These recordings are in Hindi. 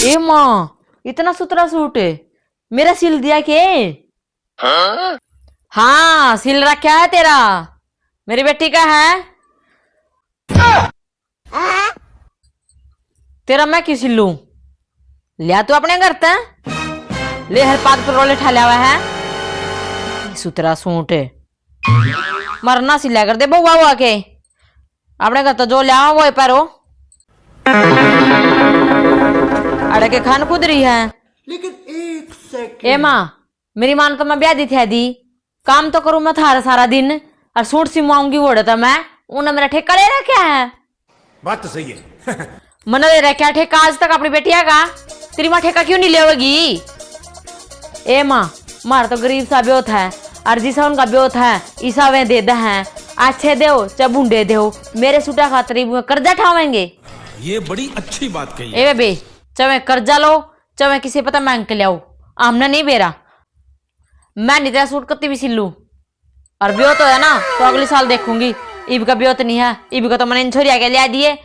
ए माँ, इतना सुथरा सूट है मेरा सिल दिया के? हाँ सिल रखा है तेरा, मेरी बेटी का है। तेरा मैं क्यों सिलूं? लिया तू अपने घर ते ले, हर पाद पर रोले ठा लिया हुआ है। सुथरा सूट है मरना सिला कर दे बउआ हुआ के अपने घर तो जो लिया वो पैरो अड़े के खान खुद रही है। लेकिन एक सेकंड, ए माँ, मेरी मां ने तो मैं ब्याह दी थी दी, काम तो करूं मैं थारा सारा दिन और सूट सिमवाऊंगी वो तो मैं उन्हें मेरा ठेका ले रखा है। बात तो सही है। मन ले रखा ठेका आज तक अपनी बेटिया का, तेरी माँ ठेका क्यों नहीं लेगी? ए माँ, मार तो गरीब सा ब्योत है और जिसा उनका ब्योत है ईसा वे दे हैं, अच्छे दो चाहे बूढ़े दो, मेरे सूटा खातरी कर्जा ठावेंगे। ये बड़ी अच्छी बात कही। ए बे, चाहे कर्जा लो चाहे किसी पता मांग के लियाओ, आमने नहीं बेरा। मैं नहीं तेरा सूट कत्ती भी सिलू और ब्योत हो है ना तो अगले साल देखूंगी। इब का ब्योत नहीं है, इब का तो मैंने इंछोरिया के लिया दिए,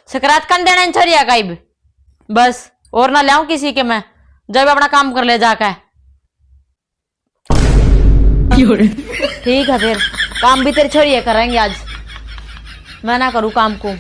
सकरात कर देना इंछोरिया का इब बस, और ना लाऊं किसी के मैं, जब अपना काम कर ले जाकर। ठीक है फिर काम भी तेरी छोरिया करेंगे आज, मैं ना करूँ काम को।